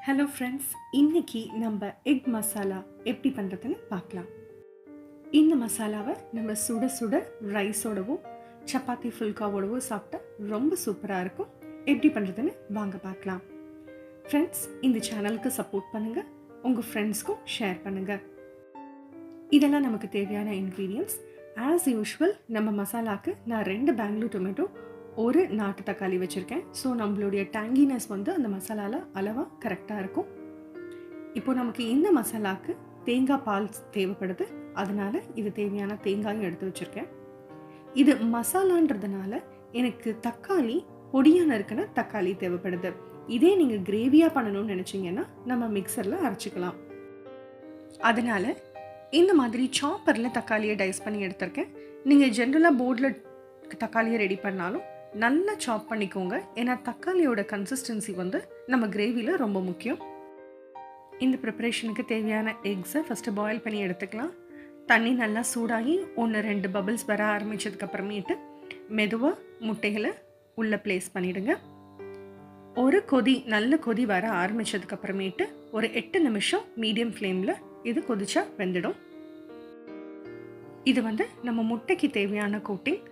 Hello friends, இன்றைக்கி நம்ம egg masala எப்படி பண்ணுறதுன்னு பார்க்கலாம். இந்த மசாலாவை நம்ம சுட சுட ரைஸோடவோ சப்பாத்தி ஃபுல்காவோடவோ சாப்பிட்டா ரொம்ப சூப்பராக இருக்கும். எப்படி பண்ணுறதுன்னு வாங்க பார்க்கலாம். ஃப்ரெண்ட்ஸ், இந்த சேனலுக்கு சப்போர்ட் பண்ணுங்கள், உங்கள் ஃப்ரெண்ட்ஸ்க்கும் ஷேர் பண்ணுங்கள். இதெல்லாம் நமக்கு தேவையான இன்க்ரீடியன்ட்ஸ். ஆஸ் யூஷுவல் நம்ம மசாலாவுக்கு நான் 2 பெங்களூர் டொமேட்டோ, ஒரு நாட்டு தக்காளி வச்சுருக்கேன். ஸோ நம்மளுடைய டேங்கினஸ் அந்த மசாலாவில் அளவாக கரெக்டாக இருக்கும். இப்போ நமக்கு இந்த மசாலாவுக்கு தேங்காய் பால் தேவைப்படுது. அதனால் இது தேவையான தேங்காயும் எடுத்து வச்சுருக்கேன். இது மசாலான்றதுனால எனக்கு தக்காளி பொடியாக நறுக்கின தக்காளி தேவைப்படுது. இதே நீங்கள் கிரேவியாக பண்ணணும்னு நினச்சிங்கன்னா நம்ம மிக்சரில் அரைச்சிக்கலாம். அதனால் இந்த மாதிரி சாப்பரில் தக்காளியை டைஸ் பண்ணி எடுத்திருக்கேன். நீங்கள் ஜென்ரலாக போர்டில் தக்காளியை ரெடி பண்ணாலும் நல்லா சாப் பண்ணிக்கோங்க. ஏன்னா தக்காளியோட கன்சிஸ்டன்சி நம்ம கிரேவியில் ரொம்ப முக்கியம். இந்த ப்ரிப்பரேஷனுக்கு தேவையான எக்ஸை ஃபஸ்ட்டு பாயில் பண்ணி எடுத்துக்கலாம். தண்ணி நல்லா சூடாகி 1-2 பபிள்ஸ் வர ஆரம்பித்ததுக்கப்புறமேட்டு மெதுவாக முட்டைகளை உள்ளே ப்ளேஸ் பண்ணிவிடுங்க. ஒரு நல்ல கொதி வர ஆரம்பித்ததுக்கப்புறமேட்டு ஒரு 8 நிமிஷம் மீடியம் ஃப்ளேமில் இது கொதிச்சா வெந்துடும். இது நம்ம முட்டைக்கு தேவையான கோட்டிங்.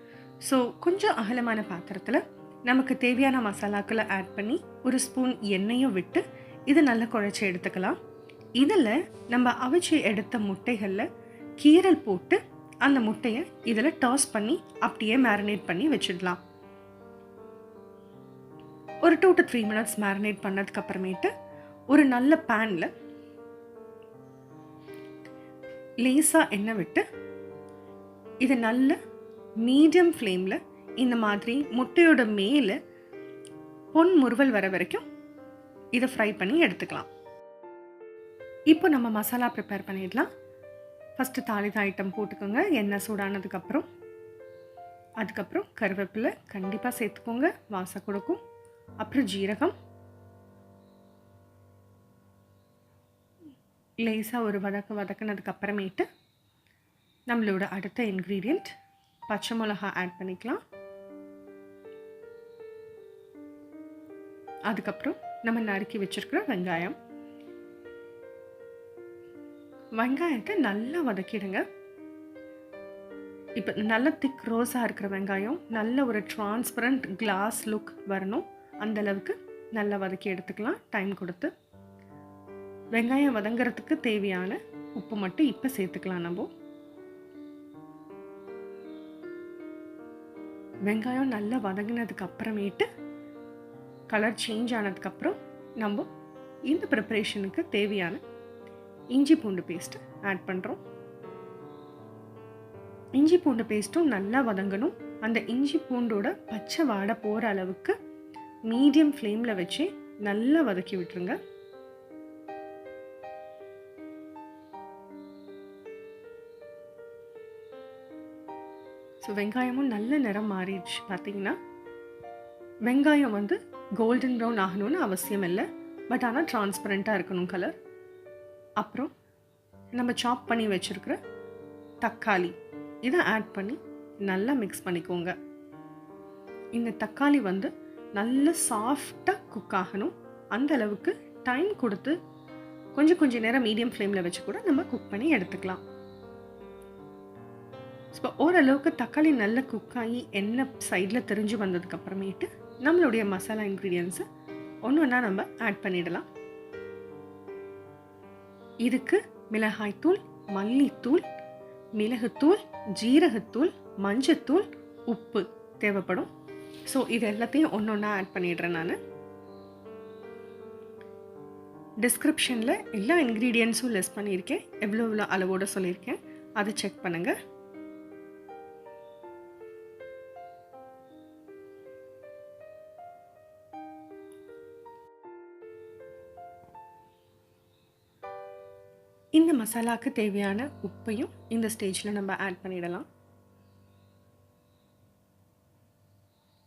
ஸோ கொஞ்சம் அகலமான பாத்திரத்தில் நமக்கு தேவையான மசாலாக்களை ஆட் பண்ணி ஒரு ஸ்பூன் எண்ணெயும் விட்டு இதை நல்லா குழைச்சி எடுத்துக்கலாம். இதில் நம்ம அவிச்சு எடுத்த முட்டைகளில் கீரல் போட்டு அந்த முட்டையை இதில் டாஸ் பண்ணி அப்படியே மேரினேட் பண்ணி வச்சிடலாம். ஒரு 2 to 3 minutes மேரினேட் பண்ணதுக்கப்புறமேட்டு ஒரு நல்ல பேனில் லேசாக எண்ணெய் விட்டு இதை நல்ல மீடியம் ஃப்ளேமில் இந்த மாதிரி முட்டையோட மேலே பொன் முறுவல் வர வரைக்கும் இதை ஃப்ரை பண்ணி எடுத்துக்கலாம். இப்போ நம்ம மசாலா ப்ரிப்பேர் பண்ணிடலாம். ஃபஸ்ட்டு தாளித ஐட்டம் போட்டுக்கோங்க. எண்ணெய் சூடானதுக்கப்புறம் அதுக்கப்புறம் கருவேப்பிலை கண்டிப்பாக சேர்த்துக்கோங்க, வாசம் கொடுக்கும். அப்புறம் ஜீரகம், லேசாக ஒரு வதக்கினதுக்கப்புறமேட்டு நம்மளோட அடுத்த இன்க்ரீடியண்ட் பச்சை மிளகா ஆட் பண்ணிக்கலாம். அதுக்கப்புறம் நம்ம நறுக்கி வச்சிருக்கிற வெங்காயத்தை நல்லா வதக்கிடுங்க. இப்போ நல்ல திக் ரோஸாக இருக்கிற வெங்காயம் நல்ல ஒரு டிரான்ஸ்பரண்ட் கிளாஸ் லுக் வரணும். அந்த அளவுக்கு நல்லா வதக்கி எடுத்துக்கலாம் டைம் கொடுத்து. வெங்காயம் வதங்கிறதுக்கு தேவையான உப்பு மட்டும் இப்போ சேர்த்துக்கலாம். நம்ம வெங்காயம் நல்லா வதங்கினதுக்கு அப்புறமேட்டு கலர் சேஞ்ச் ஆனதுக்கப்புறம் நம்ம இந்த ப்ரிப்பரேஷனுக்கு தேவையான இஞ்சி பூண்டு பேஸ்ட்டு ஆட் பண்ணுறோம். இஞ்சி பூண்டு பேஸ்ட்டும் நல்லா வதங்கணும். அந்த இஞ்சி பூண்டோட பச்சை வாடை போகிற அளவுக்கு மீடியம் ஃப்ளேமில் வச்சு நல்லா வதக்கி விட்டுருங்க. ஸோ வெங்காயமும் நல்ல நிறம் மாறிடுச்சு. பார்த்தீங்கன்னா வெங்காயம் கோல்டன் ப்ரௌன் ஆகணும்னு அவசியம் இல்லை, பட் ஆனால் டிரான்ஸ்பரண்ட்டாக இருக்கணும் கலர். அப்புறம் நம்ம சாப் பண்ணி வச்சுருக்கிற தக்காளி இதை ஆட் பண்ணி நல்லா மிக்ஸ் பண்ணிக்கோங்க. இந்த தக்காளி நல்ல சாஃப்டாக குக் ஆகணும். அந்த அளவுக்கு டைம் கொடுத்து கொஞ்சம் நேரம் மீடியம் ஃப்ளேமில் வச்சு கூட நம்ம குக் பண்ணி எடுத்துக்கலாம். ஸோ ஓரளவுக்கு தக்காளி நல்லா குக் ஆகி எண்ணெய் சைடில் தெரிஞ்சு வந்ததுக்கப்புறமேட்டு நம்மளுடைய மசாலா இன்க்ரீடியன்ஸை ஒன்றா நம்ம ஆட் பண்ணிடலாம். இதுக்கு மிளகாய்த்தூள், மல்லித்தூள், மிளகுத்தூள், ஜீரகத்தூள், மஞ்சத்தூள், உப்பு தேவைப்படும். ஸோ இது எல்லாத்தையும் ஒன்றா ஆட் பண்ணிடுறேன். நான் டிஸ்கிரிப்ஷனில் எல்லா இன்க்ரீடியன்ஸும் லிஸ்ட் பண்ணியிருக்கேன், எவ்வளோ அளவோடு சொல்லியிருக்கேன், அதை செக் பண்ணுங்கள். இந்த மசாலாவுக்கு தேவையான உப்பையும் இந்த ஸ்டேஜில் நம்ம ஆட் பண்ணிடலாம்.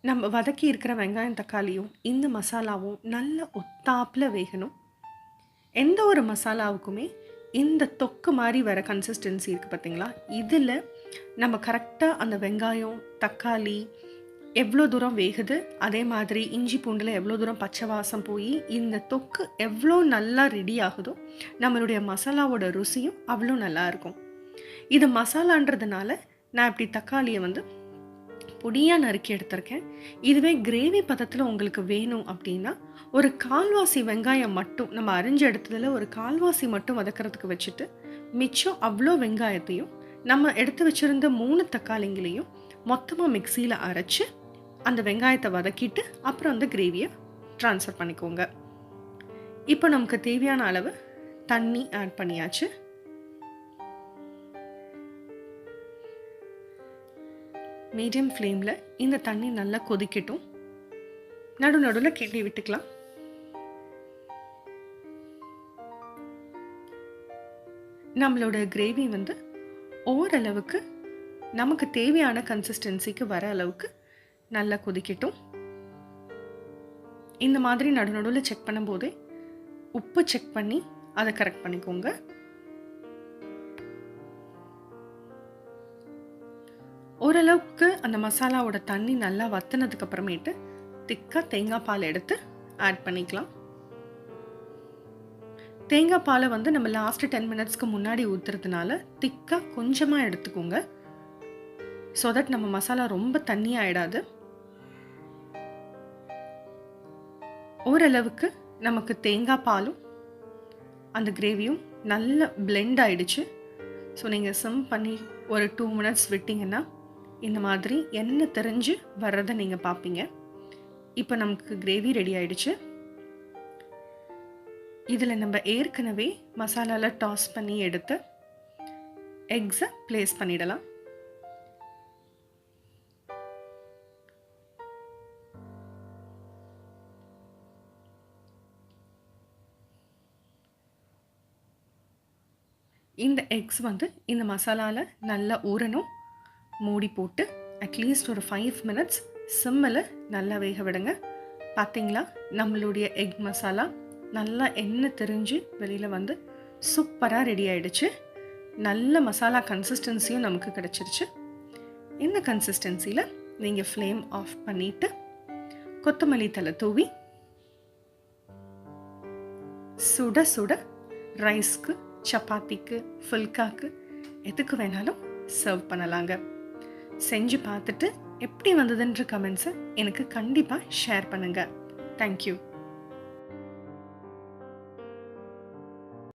நம்ம வதக்கி இருக்கிற வெங்காயம் தக்காளியும் இந்த மசாலாவும் நல்ல ஒத்தாப்பில் வேகணும். எந்த ஒரு மசாலாவுக்குமே இந்த தொக்கு மாதிரி வர கன்சிஸ்டன்சி இருக்குது பார்த்தீங்களா, இதில் நம்ம கரெக்டாக அந்த வெங்காயம் தக்காளி எவ்வளோ தூரம் வேகுது, அதே மாதிரி இஞ்சி பூண்டில் எவ்வளோ தூரம் பச்சை வாசம் போய் இந்த தொக்கு எவ்வளோ நல்லா ரெடி ஆகுதோ நம்மளுடைய மசாலாவோட ருசியும் அவ்வளோ நல்லா இருக்கும். இது மசாலான்றதுனால நான் இப்படி தக்காளியை வந்து பொடியாக நறுக்கி எடுத்திருக்கேன். இதுவே கிரேவி பதத்தில் உங்களுக்கு வேணும் அப்படின்னா ஒரு கால்வாசி வெங்காயம் மட்டும் நம்ம அரிஞ்ச இடத்துல ஒரு கால்வாசி மட்டும் வதக்கிறதுக்கு வச்சுட்டு மிச்சம் அவ்வளோ வெங்காயத்தையும் நம்ம எடுத்து வச்சுருந்த 3 தக்காளிங்களையும் மொத்தமாக மிக்சியில் அரைச்சி அந்த வெங்காயத்தை வதக்கிட்டு அப்புறம் அந்த கிரேவியை ட்ரான்ஸ்ஃபர் பண்ணிக்கோங்க. இப்போ நமக்கு தேவையான அளவு தண்ணி ஆட் பண்ணியாச்சு. மீடியம் ஃப்ளேமில் இந்த தண்ணி நல்லா கொதிக்கட்டும். நடுவில் கிண்டி விட்டுக்கலாம். நம்மளோட கிரேவி வந்து ஓரளவுக்கு நமக்கு தேவையான கன்சிஸ்டன்சிக்கு வர அளவுக்கு நல்லா கொதிக்கட்டும். இந்த மாதிரி நடுவில் செக் பண்ணும்போதே உப்பு செக் பண்ணி அதை கரெக்ட் பண்ணிக்கோங்க. ஓரளவுக்கு அந்த மசாலாவோட தண்ணி நல்லா வத்தினதுக்கு அப்புறமேட்டு திக்காக தேங்காய் பால் எடுத்து ஆட் பண்ணிக்கலாம். தேங்காய் பாலை வந்து நம்ம லாஸ்ட் 10 மினிட்ஸ்க்கு முன்னாடி ஊற்றுறதுனால திக்காக கொஞ்சமாக எடுத்துக்கோங்க. ஸோ தட் நம்ம மசாலா ரொம்ப தண்ணி ஆகிடாது. ஓரளவுக்கு நமக்கு தேங்காய் பாலும் அந்த கிரேவியும் நல்ல பிளெண்ட் ஆகிடுச்சு. ஸோ நீங்கள் சிம் பண்ணி ஒரு 2 மினிட்ஸ் விட்டிங்கன்னா இந்த மாதிரி எண்ணெய் தெரிஞ்சு வர்றதை நீங்கள் பார்ப்பீங்க. இப்போ நமக்கு கிரேவி ரெடி ஆகிடுச்சு. இதில் நம்ம ஏற்கனவே மசாலாவில் டாஸ் பண்ணி எடுத்து எக்ஸை ப்ளேஸ் பண்ணிடலாம். இந்த எக்ஸ் வந்து இந்த மசாலாவில் நல்லா ஊறணும். மூடி போட்டு அட்லீஸ்ட் ஒரு 5 மினிட்ஸ் சிம்மில் நல்லா வேக விடுங்க. பார்த்தீங்களா, நம்மளுடைய எக் மசாலா நல்லா எண்ணெய் தெரிஞ்சு வெளியில் வந்து சூப்பராக ரெடி ஆகிடுச்சு. நல்ல மசாலா கன்சிஸ்டன்சியும் நமக்கு கிடச்சிருச்சு. இந்த கன்சிஸ்டன்சியில் நீங்கள் ஃப்ளேம் ஆஃப் பண்ணிவிட்டு கொத்தமல்லி தழை தூவி சுட சுட ரைஸ்க்கு, சப்பாத்திக்கு, ஃபுல்காக்கு எதுக்கு வேணாலும் சர்வ் பண்ணலாங்க. செஞ்சு பார்த்துட்டு எப்படி வந்ததுன்ற கமெண்ட்ஸை எனக்கு கண்டிப்பாக ஷேர் பண்ணுங்கள். தேங்க்யூ.